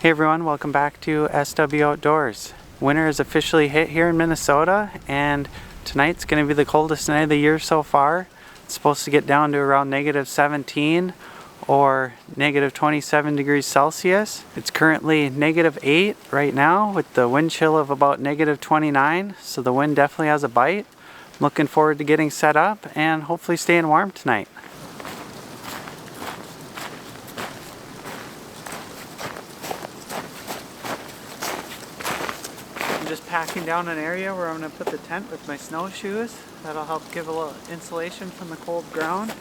Hey everyone, welcome back to SW Outdoors. Winter is officially hit here in Minnesota, and tonight's going to be the coldest night of the year so far. It's supposed to get down to around -17 or -27 degrees Celsius. It's currently -8 right now with the wind chill of about -29, so the wind definitely has a bite. I'm looking forward to getting set up and hopefully staying warm tonight. Just packing down an area where I'm going to put the tent with my snowshoes. That'll help give a little insulation from the cold ground.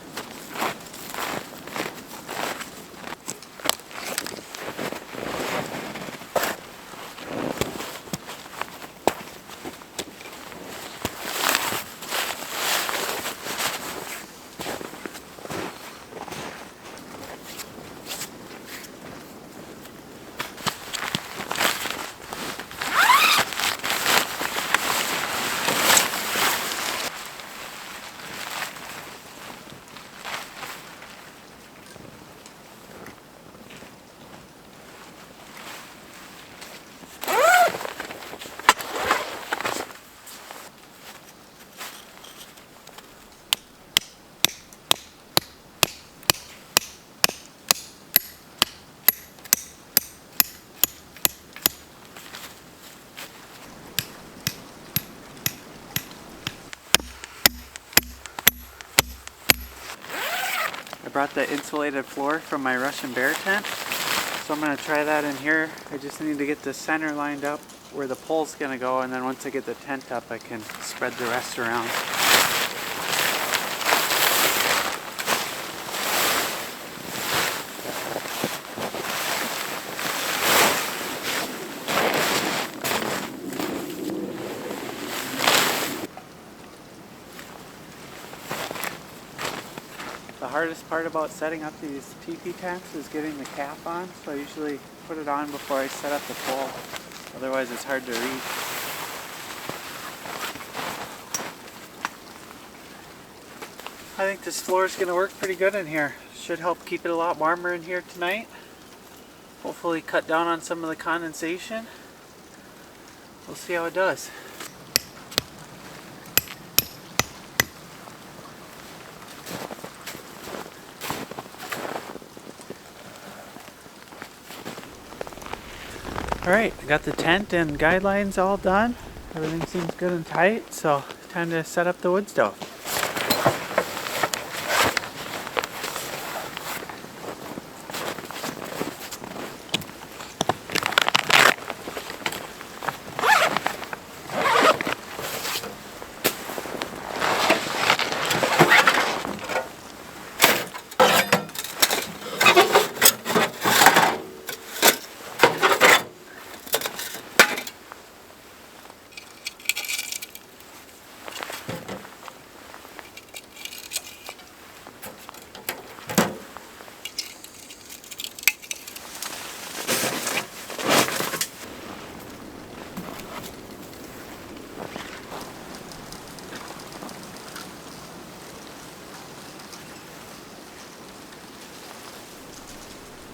I brought the insulated floor from my Russian bear tent, so I'm going to try that in here. I just need to get the center lined up where the pole's going to go, and then once I get the tent up I can spread the rest around. The hardest part about setting up these teepee tents is getting the cap on, so I usually put it on before I set up the pole. Otherwise it's hard to reach. I think this floor is going to work pretty good in here. Should help keep it a lot warmer in here tonight. Hopefully cut down on some of the condensation. We'll see how it does. Alright, I got the tent and guidelines all done. Everything seems good and tight, so time to set up the wood stove.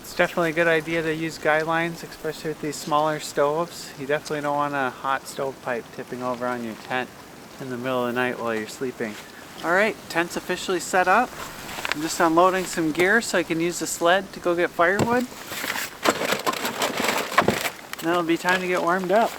It's definitely a good idea to use guidelines, especially with these smaller stoves. You definitely don't want a hot stovepipe tipping over on your tent in the middle of the night while you're sleeping. Alright, tent's officially set up. I'm just unloading some gear so I can use the sled to go get firewood. Then it'll be time to get warmed up.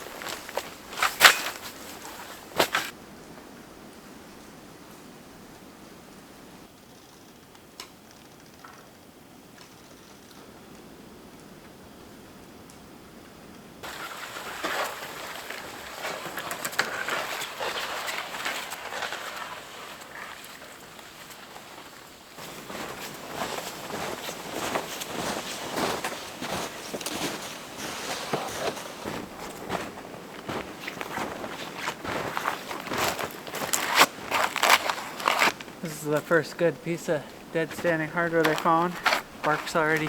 This is the first good piece of dead standing hardwood I found. Bark's already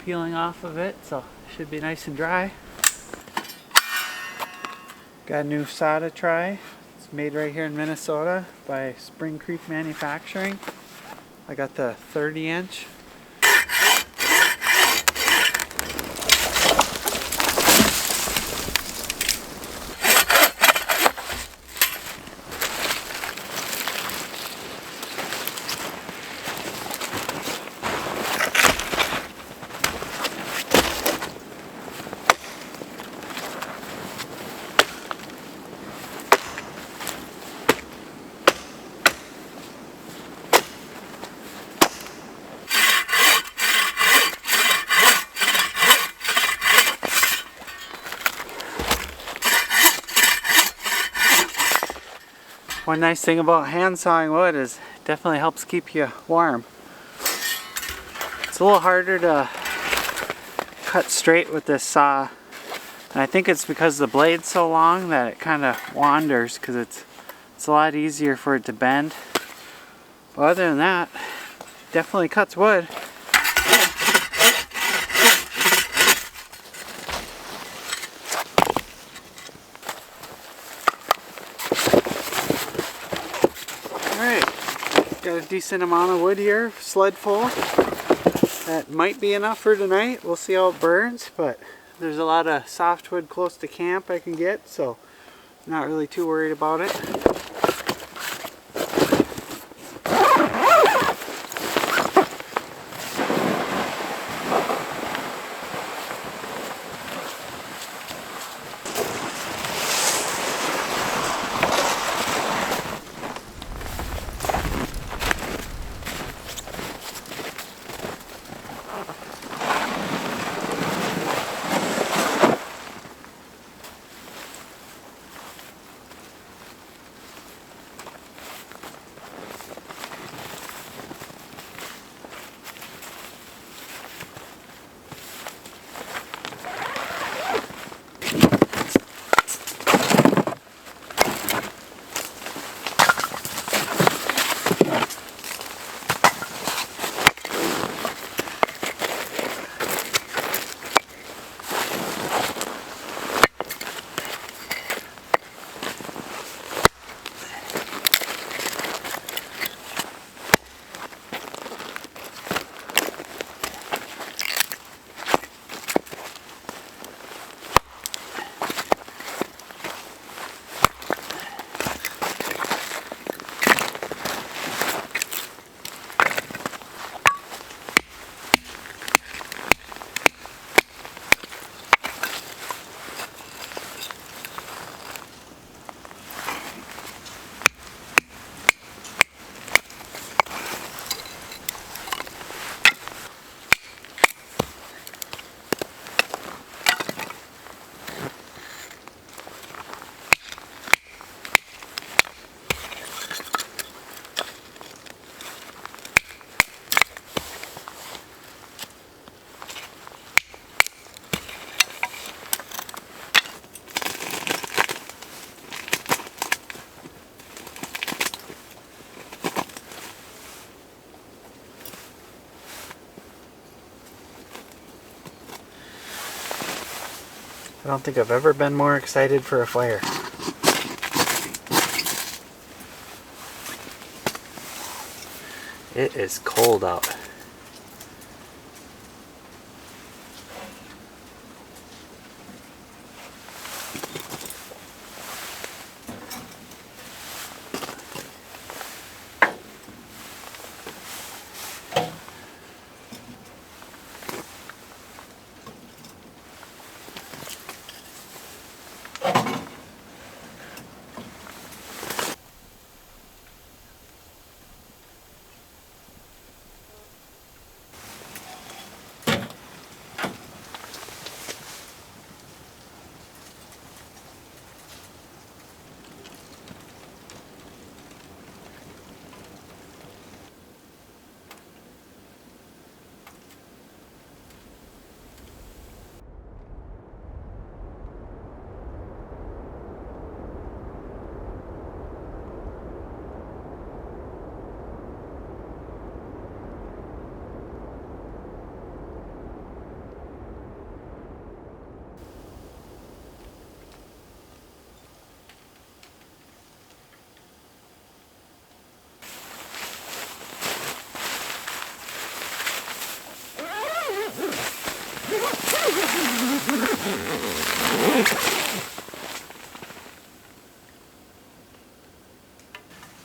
peeling off of it, so it should be nice and dry. Got a new saw to try. It's made right here in Minnesota by Spring Creek Manufacturing. I got the 30-inch. One nice thing about hand sawing wood is it definitely helps keep you warm. It's a little harder to cut straight with this saw, and I think it's because the blade's so long that it kind of wanders, because it's a lot easier for it to bend. But other than that, definitely cuts wood. Got a decent amount of wood here, sled full. That might be enough for tonight. We'll see how it burns, but there's a lot of softwood close to camp I can get, so I'm not really too worried about it. I don't think I've ever been more excited for a fire. It is cold out.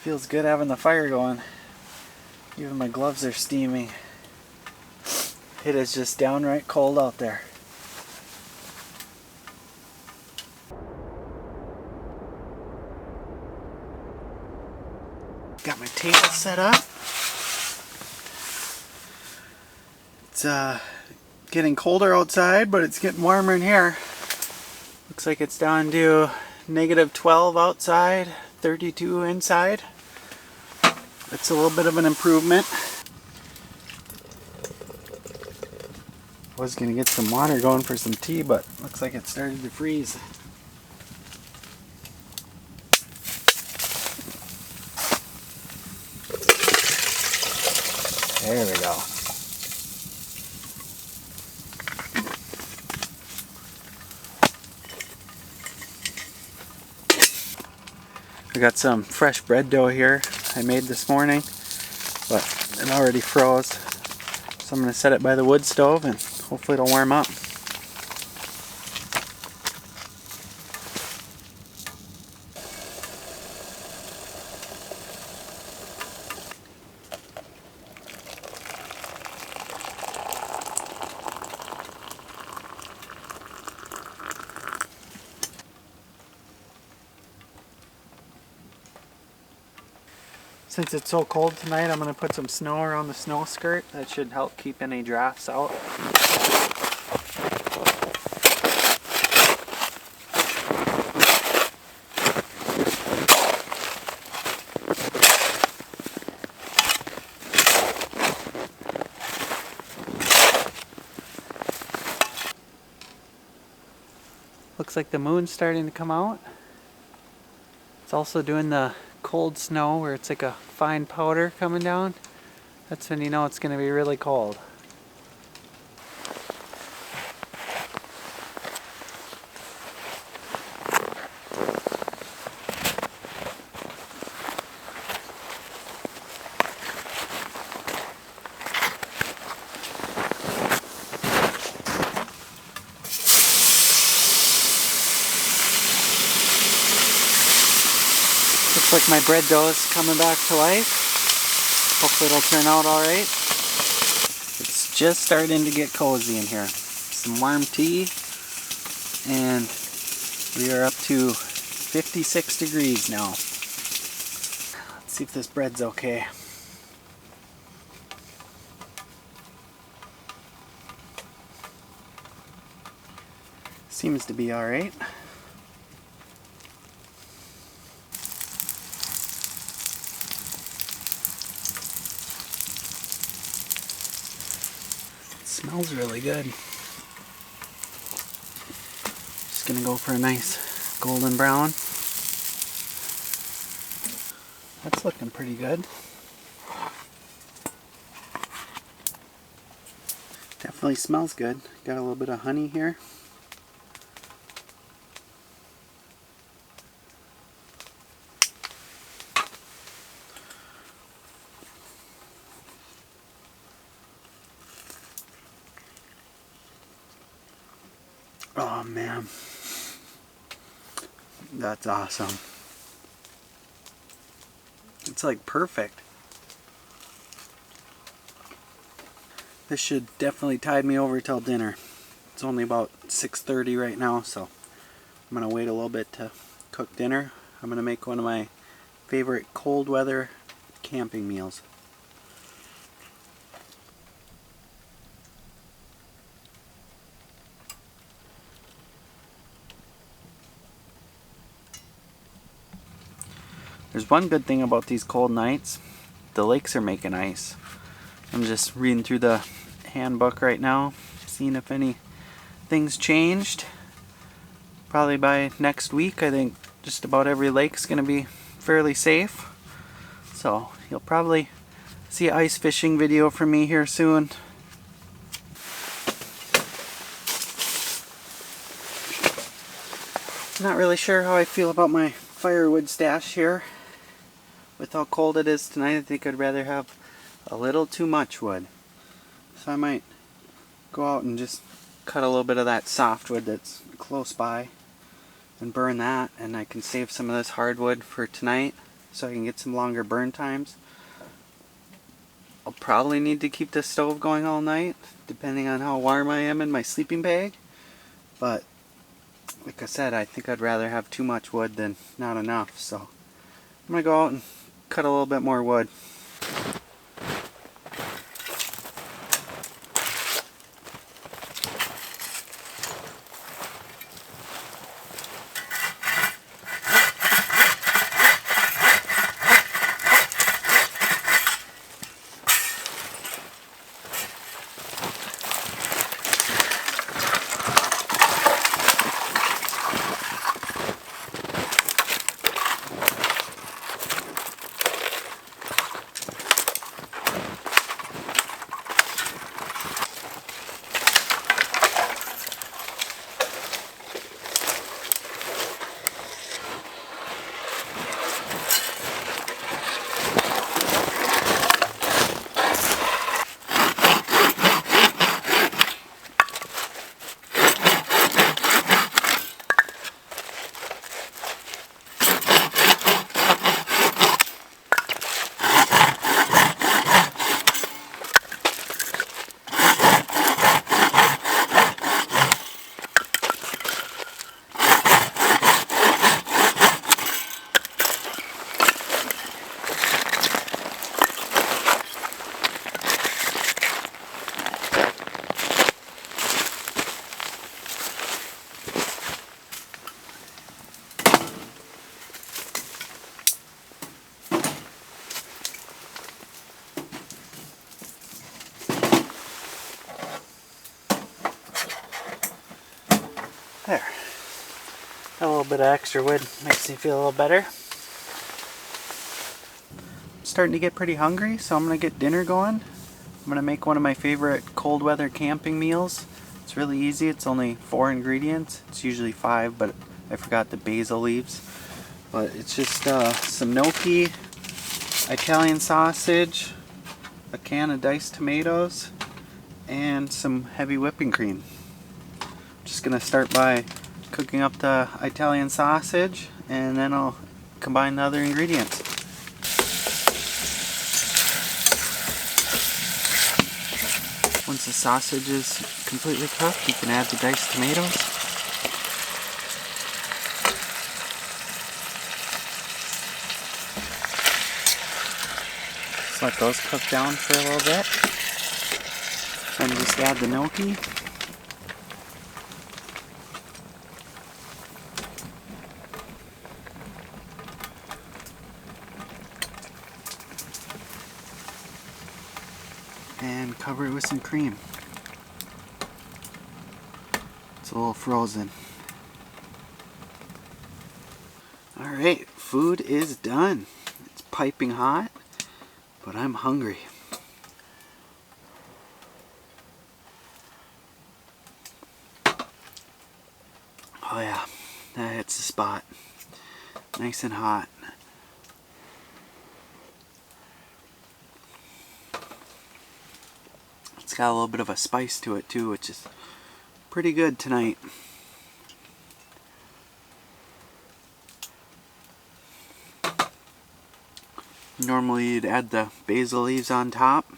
Feels good having the fire going. Even my gloves are steaming. It is just downright cold out there. Got my table set up. It's getting colder outside, but it's getting warmer in here. Looks like it's down to -12 outside, 32 inside. That's a little bit of an improvement. I was gonna get some water going for some tea, but looks like it started to freeze. There we go. I got some fresh bread dough here I made this morning, but it already froze. So I'm going to set it by the wood stove and hopefully it'll warm up. Since it's so cold tonight, I'm going to put some snow around the snow skirt. That should help keep any drafts out. Looks like the moon's starting to come out. It's also doing the cold snow where it's like a fine powder coming down. That's when you know it's going to be really cold. Looks like my bread dough is coming back to life. Hopefully it'll turn out alright. It's just starting to get cozy in here. Some warm tea, and we are up to 56 degrees now. Let's see if this bread's okay. Seems to be alright. Smells really good. Just gonna go for a nice golden brown. That's looking pretty good. Definitely smells good. Got a little bit of honey here. Oh man, that's awesome. It's like perfect. This should definitely tide me over till dinner. It's only about 6:30 right now, so I'm gonna wait a little bit to cook dinner. I'm gonna make one of my favorite cold weather camping meals. There's one good thing about these cold nights. The lakes are making ice. I'm just reading through the handbook right now, seeing if anything's changed. Probably by next week, I think just about every lake's going to be fairly safe. So you'll probably see an ice fishing video from me here soon. Not really sure how I feel about my firewood stash here. With how cold it is tonight, I think I'd rather have a little too much wood. So I might go out and just cut a little bit of that softwood that's close by. and burn that, and I can save some of this hardwood for tonight so I can get some longer burn times. I'll probably need to keep the stove going all night depending on how warm I am in my sleeping bag, but like I said, I think I'd rather have too much wood than not enough, so I'm gonna go out and cut a little bit more wood. There. A little bit of extra wood makes me feel a little better. I'm starting to get pretty hungry, so I'm going to get dinner going. I'm going to make one of my favorite cold weather camping meals. It's really easy. It's only 4 ingredients. It's usually 5, but I forgot the basil leaves. But it's just some gnocchi, Italian sausage, a can of diced tomatoes, and some heavy whipping cream. Just gonna start by cooking up the Italian sausage, and then I'll combine the other ingredients. Once the sausage is completely cooked, you can add the diced tomatoes. Just let those cook down for a little bit. Then just add the gnocchi. And cover it with some cream. It's a little frozen. Alright, food is done. It's piping hot, but I'm hungry. Oh yeah, that hits the spot. Nice and hot. It's got a little bit of a spice to it too, which is pretty good tonight. Normally you'd add the basil leaves on top,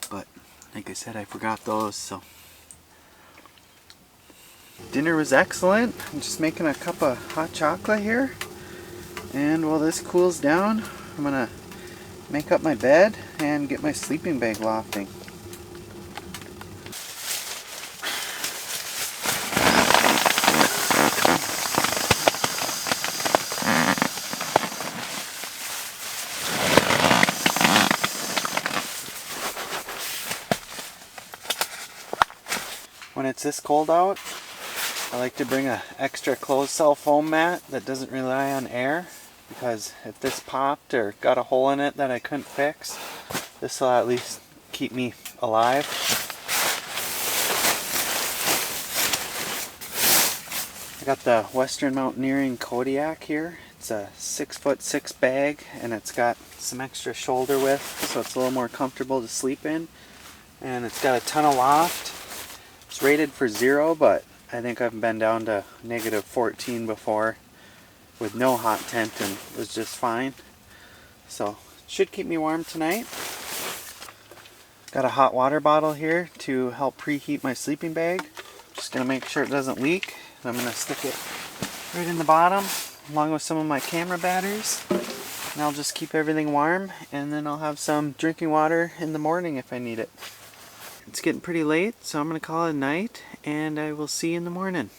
but like I said, I forgot those, so. Dinner was excellent. I'm just making a cup of hot chocolate here, and while this cools down, I'm gonna make up my bed and get my sleeping bag lofting. When it's this cold out, I like to bring an extra closed cell foam mat that doesn't rely on air, because if this popped or got a hole in it that I couldn't fix, this will at least keep me alive. I got the Western Mountaineering Kodiak here. It's a 6'6" bag, and it's got some extra shoulder width, so it's a little more comfortable to sleep in. And it's got a ton of loft. It's rated for 0, but I think I've been down to negative 14 before with no hot tent and was just fine. So it should keep me warm tonight. Got a hot water bottle here to help preheat my sleeping bag. Just gonna make sure it doesn't leak. I'm gonna stick it right in the bottom along with some of my camera batteries. And I'll just keep everything warm, and then I'll have some drinking water in the morning if I need it. It's getting pretty late, so I'm gonna call it a night, and I will see you in the morning.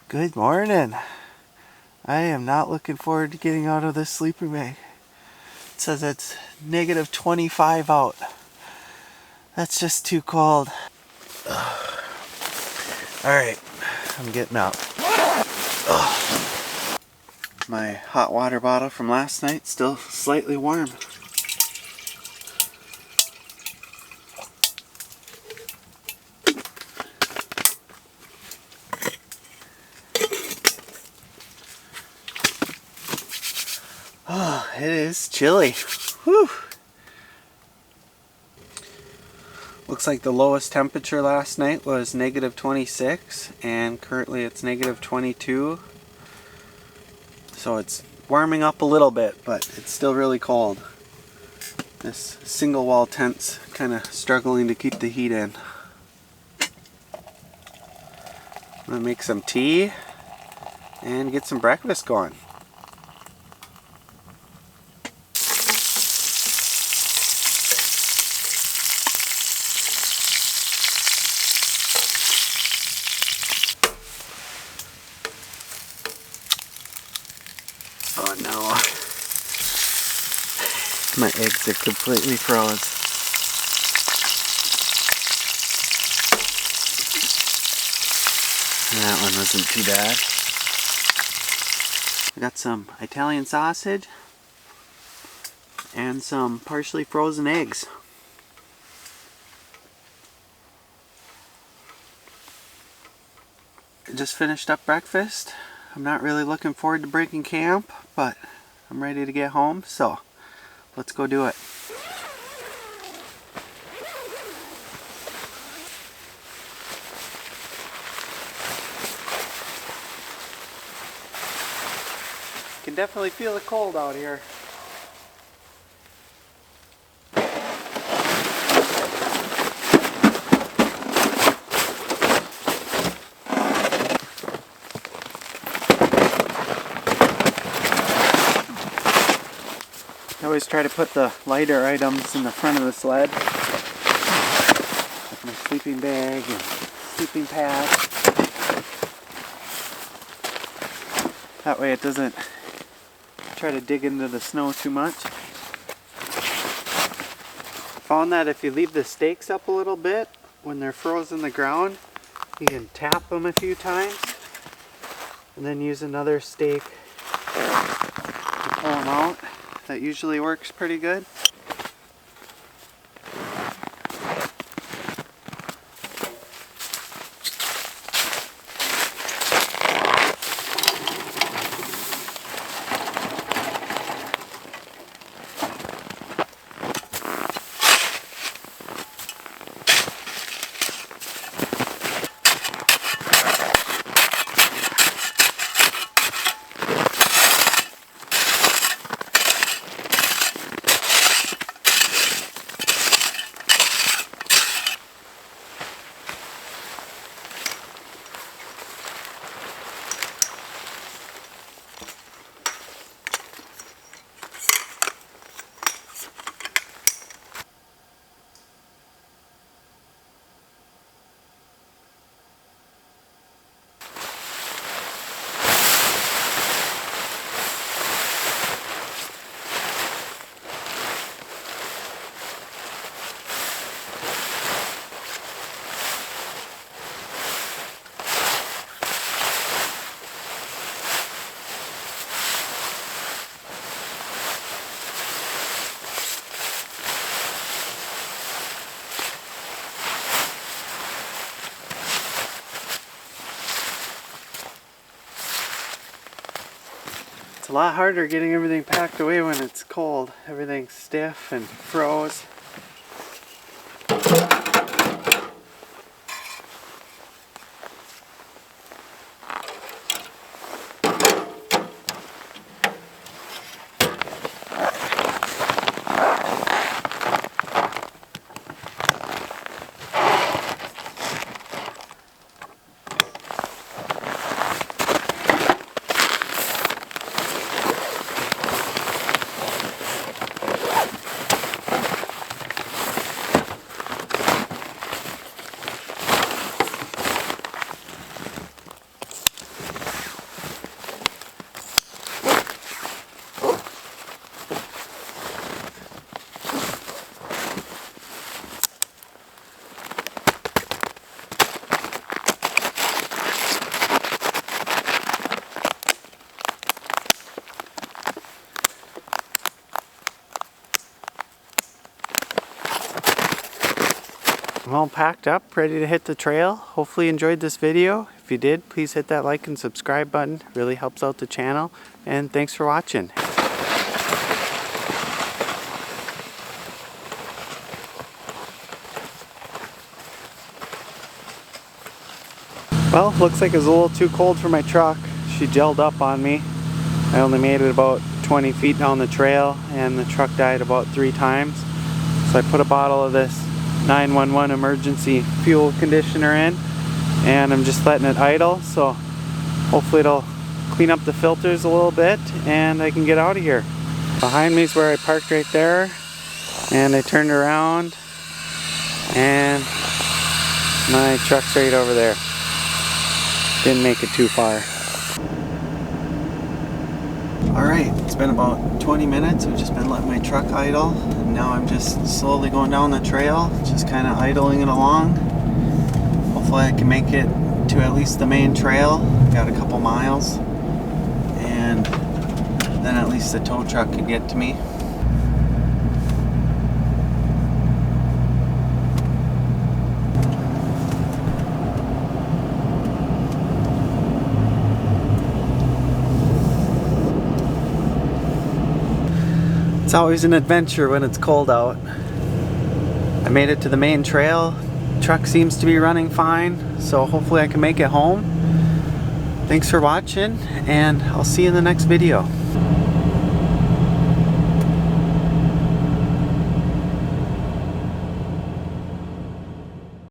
Good morning. I am not looking forward to getting out of this sleeping bag. It says it's negative 25 out. That's just too cold. Alright, I'm getting up. My hot water bottle from last night still slightly warm. Oh, it is chilly. Whew. Looks like the lowest temperature last night was negative 26, and currently it's negative 22. So it's warming up a little bit, but it's still really cold. This single wall tent's kind of struggling to keep the heat in. I'm gonna make some tea and get some breakfast going. Oh no. My eggs are completely froze. That one wasn't too bad. I got some Italian sausage and some partially frozen eggs. I just finished up breakfast. I'm not really looking forward to breaking camp, but I'm ready to get home, so let's go do it. Can definitely feel the cold out here. I always try to put the lighter items in the front of the sled. Like my sleeping bag and sleeping pad. That way it doesn't try to dig into the snow too much. Found that if you leave the stakes up a little bit when they're frozen in the ground, you can tap them a few times and then use another stake to pull them out. That usually works pretty good. lot harder getting everything packed away when it's cold. Everything's stiff and froze. I'm all packed up, ready to hit the trail. Hopefully you enjoyed this video. If you did, please hit that like and subscribe button. It really helps out the channel. And thanks for watching. Well, looks like it was a little too cold for my truck. She gelled up on me. I only made it about 20 feet down the trail and the truck died about 3 times. So I put a bottle of this 911 emergency fuel conditioner in and I'm just letting it idle, so hopefully it'll clean up the filters a little bit and I can get out of here. Behind me is where I parked right there, and I turned around and my truck's right over there. Didn't make it too far. Alright, it's been about 20 minutes. I've just been letting my truck idle. And now I'm just slowly going down the trail, just kind of idling it along. Hopefully I can make it to at least the main trail. Got a couple miles. And then at least the tow truck could get to me. It's always an adventure when it's cold out. I made it to the main trail. Truck seems to be running fine, so hopefully I can make it home. Thanks for watching, and I'll see you in the next video.